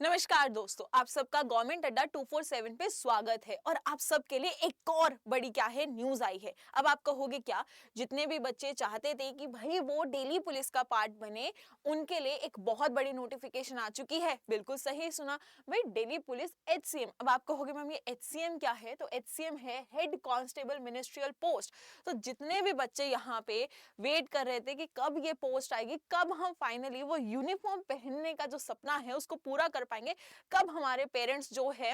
नमस्कार दोस्तों, आप सबका गवर्नमेंट अड्डा 247 पे स्वागत है। और आप सबके लिए एक और बड़ी क्या है न्यूज आई है। अब आप कहोगे क्या, जितने भी बच्चे चाहते थे कि भाई वो डेली पुलिस का पार्ट बने, उनके लिए एक बहुत बड़ी नोटिफिकेशन आ चुकी है। बिल्कुल सही सुना भाई, डेली पुलिस HCM। अब आप कहोगे मैम ये HCM क्या है, तो HCM है हेड कांस्टेबल मिनिस्ट्रियल पोस्ट। तो जितने भी बच्चे यहाँ पे वेट कर रहे थे कि कब ये पोस्ट आएगी, कब हम फाइनली वो यूनिफॉर्म पहनने का जो सपना है उसको पूरा कर पाएंगे, कब हमारे पेरेंट्स जो है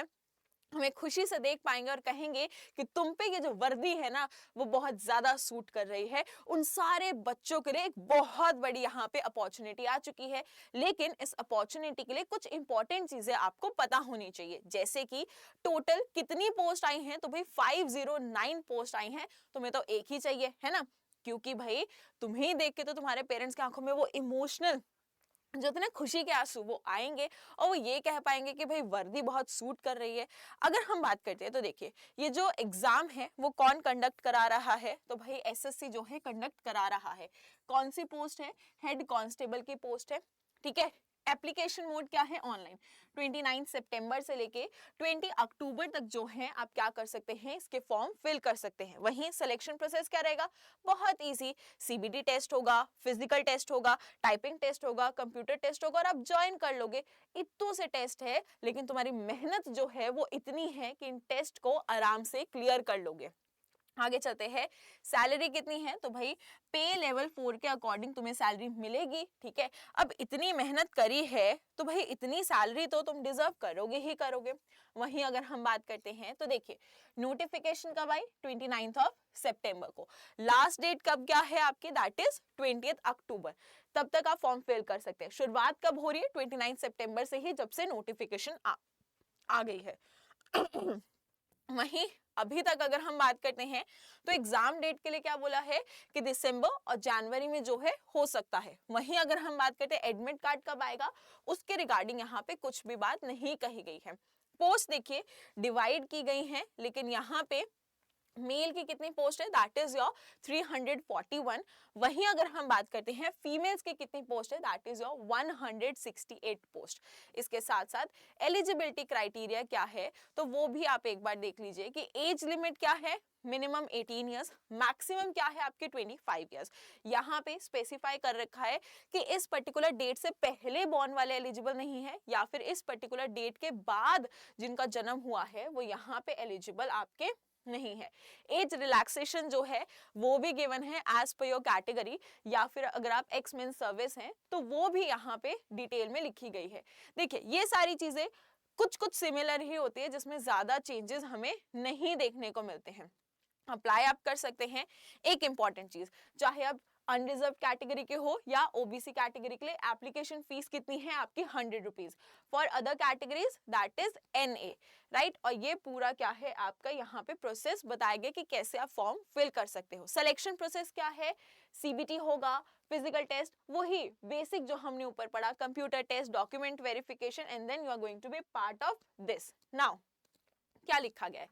हमें खुशी से देख पाएंगे और कहेंगे कि तुम पे ये जो वर्दी है ना वो बहुत ज्यादा सूट कर रही है, उन सारे बच्चों के लिए एक बहुत बड़ी यहाँ पे अपॉर्चुनिटी आ चुकी है। लेकिन इस अपॉर्चुनिटी के लिए कुछ इंपॉर्टेंट चीजें आपको पता होनी चाहिए, जैसे कि टोटल कितनी पोस्ट आई हैं। तो भाई 509 पोस्ट आई हैं। तुम्हें तो एक ही चाहिए है ना, क्योंकि भाई तुम्हें देख के तो तुम्हारे पेरेंट्स की आंखों में वो इमोशनल जो थे ना खुशी के आंसू वो आएंगे और वो ये कह पाएंगे कि भाई वर्दी बहुत सूट कर रही है। अगर हम बात करते हैं तो देखिए, ये जो एग्जाम है वो कौन कंडक्ट करा रहा है, तो भाई SSC जो है कंडक्ट करा रहा है। कौन सी पोस्ट है, हेड कांस्टेबल की पोस्ट है। ठीक है, एप्लीकेशन मोड क्या है, ऑनलाइन। 29 सितंबर से लेके 20 अक्टूबर तक जो है आप क्या कर सकते हैं, इसके फॉर्म फिल कर सकते हैं। वहीं सिलेक्शन प्रोसेस क्या रहेगा, बहुत इजी। CBT टेस्ट होगा, फिजिकल टेस्ट होगा, टाइपिंग टेस्ट होगा, कंप्यूटर टेस्ट होगा और आप ज्वाइन कर लोगे। इतने से टेस्ट है, लेकिन तुम्हारी मेहनत जो है वो इतनी है कि इन टेस्ट को आराम से क्लियर कर लोगे। आगे चलते हैं, सैलरी कितनी है, तो भाई पे लेवल 4 के अकॉर्डिंग तुम्हें सैलरी मिलेगी। ठीक है, अब इतनी मेहनत करी है तो भाई इतनी सैलरी तो तुम डिजर्व करोगे ही करोगे। वहीं अगर हम बात करते हैं तो देखिए, नोटिफिकेशन कब आई, 29 सितंबर को। लास्ट डेट कब क्या है आपकी, दैट इज 20 अक्टूबर। तब तक आप फॉर्म फिल कर सकते हैं। शुरुआत कब हो रही है, 29 सितंबर से ही, जब से नोटिफिकेशन आ गई है। वहीं अभी तक अगर हम बात करते हैं तो एग्जाम डेट के लिए क्या बोला है कि दिसंबर और जनवरी में जो है हो सकता है। वहीं अगर हम बात करते हैं एडमिट कार्ड कब आएगा, उसके रिगार्डिंग यहाँ पे कुछ भी बात नहीं कही गई है। पोस्ट देखिए डिवाइड की गई है, लेकिन यहाँ पे मेल की कितनी पोस्ट है, दैट इज योर 341। वहीं अगर हम बात करते हैं फीमेल्स की कितनी पोस्ट है, दैट इज योर 168 पोस्ट। इसके साथ साथ एलिजिबिलिटी क्राइटेरिया क्या है, तो वो भी आप एक बार देख लीजिए कि एज लिमिट क्या है, मिनिमम 18 ईयर्स, मैक्सिमम क्या है आपके 25 ईयर्स। यहाँ पे स्पेसिफाई कर रखा है कि इस पर्टिकुलर डेट से पहले बॉर्न वाले एलिजिबल नहीं है, या फिर इस पर्टिकुलर डेट के बाद जिनका जन्म हुआ है वो यहाँ पे एलिजिबल आपके नहीं है। एज रिलैक्सेशन जो है वो भी गिवन है एज पर योर कैटेगरी, या फिर अगर आप एक्स मेन सर्विस हैं तो वो भी यहाँ पे डिटेल में लिखी गई है। देखिए ये सारी चीजें कुछ कुछ सिमिलर ही होती है, जिसमें ज्यादा चेंजेस हमें नहीं देखने को मिलते हैं। अप्लाई आप कर सकते हैं। एक इंपॉर्टेंट चीज, चाहे आप अनरिजर्व कैटेगरी के हो या OBC कैटेगरी के लिए, एप्लीकेशन फीस कितनी है आपकी, 100 rupees. For other categories that is NA, right. और ये पूरा क्या है आपका यहाँ पे प्रोसेस बताया गया कि कैसे आप फॉर्म फिल कर सकते हो। सिलेक्शन प्रोसेस क्या है, CBT होगा, फिजिकल टेस्ट वही बेसिक जो हमने ऊपर पढ़ा, computer test, document verification, and then you are going to be part of this. Now क्या लिखा गया है,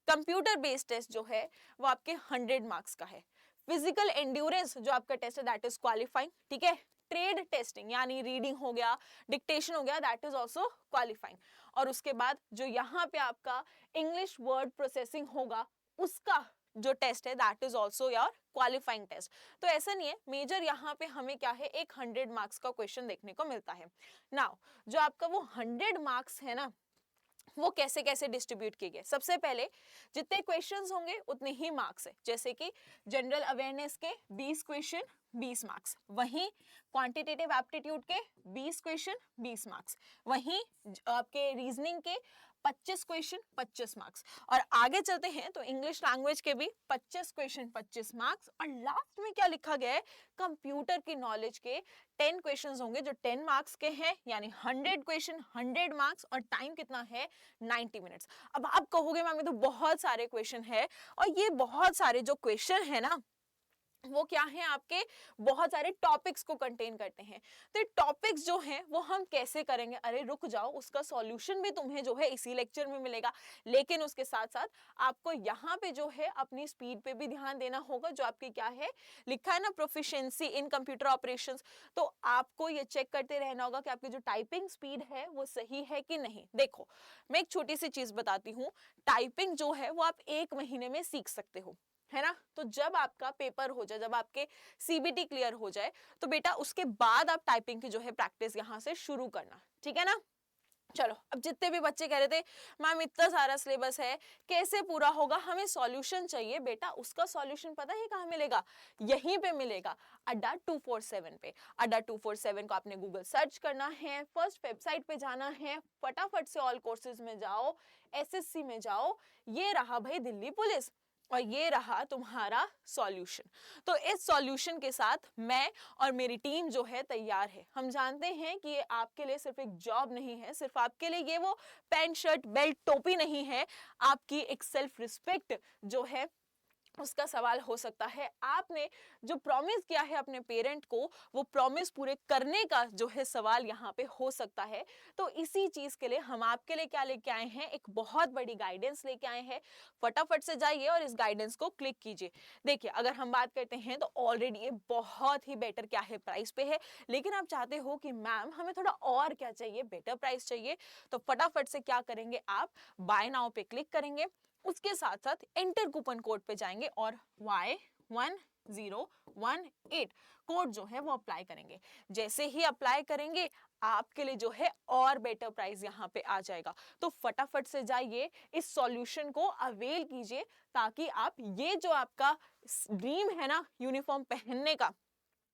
कंप्यूटर बेस्ड टेस्ट जो है वो आपके 100 मार्क्स का है। फिजिकल एंड्योरेंस जो आपका टेस्ट है दैट इज क्वालिफाइंग। ठीक है, ट्रेड टेस्टिंग यानी रीडिंग हो गया, डिक्टेशन हो गया, दैट इज आल्सो क्वालिफाइंग। और उसके बाद जो यहाँ पे आपका इंग्लिश वर्ड प्रोसेसिंग होगा, उसका जो टेस्ट है that is also your qualifying test. तो ऐसा नहीं है, मेजर यहाँ पे हमें क्या है, एक 100 मार्क्स का क्वेश्चन देखने को मिलता है। नाउ जो आपका वो 100 मार्क्स है ना, वो कैसे कैसे डिस्ट्रीब्यूट किए गए। सबसे पहले जितने क्वेश्चंस होंगे उतने ही मार्क्स है, जैसे कि जनरल अवेयरनेस के 20 क्वेश्चन 20 मार्क्स, वहीं क्वांटिटेटिव एप्टीट्यूड के 20 क्वेश्चन 20 मार्क्स, वहीं आपके रीजनिंग के 25 क्वेश्चन 25 मार्क्स। और आगे चलते हैं तो इंग्लिश लैंग्वेज के भी 25 क्वेश्चन 25 मार्क्स। और लास्ट में क्या लिखा गया है, कंप्यूटर की नॉलेज के 10 क्वेश्चंस होंगे जो 10 मार्क्स के हैं, यानी 100 क्वेश्चन 100 मार्क्स, और टाइम कितना है, 90 मिनट्स। अब आप कहोगे मैम ये तो बहुत सारे क्वेश्चन है, और ये बहुत सारे जो क्वेश्चन है ना वो क्या है, आपके बहुत सारे टॉपिक्स को कंटेन करते हैं। तो टॉपिक्स जो हैं वो हम कैसे करेंगे, अरे रुक जाओ, उसका सॉल्यूशन भी तुम्हें जो है इसी लेक्चर में मिलेगा। लेकिन उसके साथ साथ आपको यहाँ पे जो है अपनी स्पीड पे भी ध्यान देना होगा। जो आपकी क्या है लिखा है ना, प्रोफिशिएंसी इन कंप्यूटर ऑपरेशंस, तो आपको ये चेक करते रहना होगा कि आपकी जो टाइपिंग स्पीड है वो सही है कि नहीं। देखो, मैं एक छोटी सी चीज बताती हूँ, टाइपिंग जो है वो आप 1 महीने में सीख सकते हो, है ना। तो जब आपका पेपर हो जाए, जब आपके सीबीटी क्लियर हो जाए, तो बेटा उसके बाद आप टाइपिंग की जो है प्रैक्टिस यहां से शुरू करना, ठीक है ना। चलो, अब जितने भी बच्चे कह रहे थे मैम इतना सारा सिलेबस है कैसे पूरा होगा, हमें सॉल्यूशन चाहिए, बेटा उसका सॉल्यूशन पता है कहाँ मिलेगा, यहीं पे मिलेगा, अड्डा 247 पे। अड्डा 247 को आपने गूगल सर्च करना है, फर्स्ट वेबसाइट पे जाना है, फटाफट से ऑल कोर्सेज में जाओ, एसएससी में जाओ, ये रहा भाई दिल्ली पुलिस, और ये रहा तुम्हारा सॉल्यूशन। तो इस सॉल्यूशन के साथ मैं और मेरी टीम जो है तैयार है। हम जानते हैं कि ये आपके लिए सिर्फ एक जॉब नहीं है, सिर्फ आपके लिए ये वो पैंट शर्ट बेल्ट टोपी नहीं है, आपकी एक सेल्फ रिस्पेक्ट जो है उसका सवाल हो सकता है। आपने जो प्रॉमिस किया है अपने पेरेंट को, वो प्रॉमिस पूरे करने का जो है सवाल यहाँ पे हो सकता है। तो इसी चीज के लिए हम आपके लिए क्या लेके आए हैं, एक बहुत बड़ी गाइडेंस लेके आए हैं। फटाफट से जाइए और इस गाइडेंस को क्लिक कीजिए। देखिए, अगर हम बात करते हैं तो ऑलरेडी ये बहुत ही बेटर क्या है प्राइस पे है, लेकिन आप चाहते हो कि मैम हमें थोड़ा और क्या चाहिए, बेटर प्राइस चाहिए, तो फटाफट से क्या करेंगे, आप बाय नाउ पे क्लिक करेंगे। उसके साथ साथ एंटर कूपन कोड पे जाएंगे और Y1018 कोड जो है वो अप्लाई करेंगे। जैसे ही अप्लाई करेंगे आपके लिए जो है और बेटर प्राइस यहाँ पे आ जाएगा। तो फटाफट से जाइए, इस सॉल्यूशन को अवेल कीजिए, ताकि आप ये जो आपका ड्रीम है ना यूनिफॉर्म पहनने का,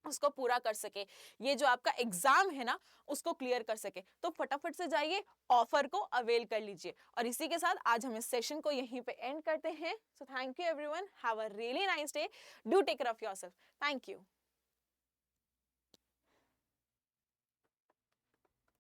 उसको पूरा कर सके, ये जो आपका एग्जाम है ना उसको क्लियर कर सके। तो फटाफट से जाइए, ऑफर को अवेल कर लीजिए। और इसी के साथ आज हम इस सेशन को यहीं पे एंड करते हैं। So thank you everyone, have a really nice day, do take care of yourself, thank you.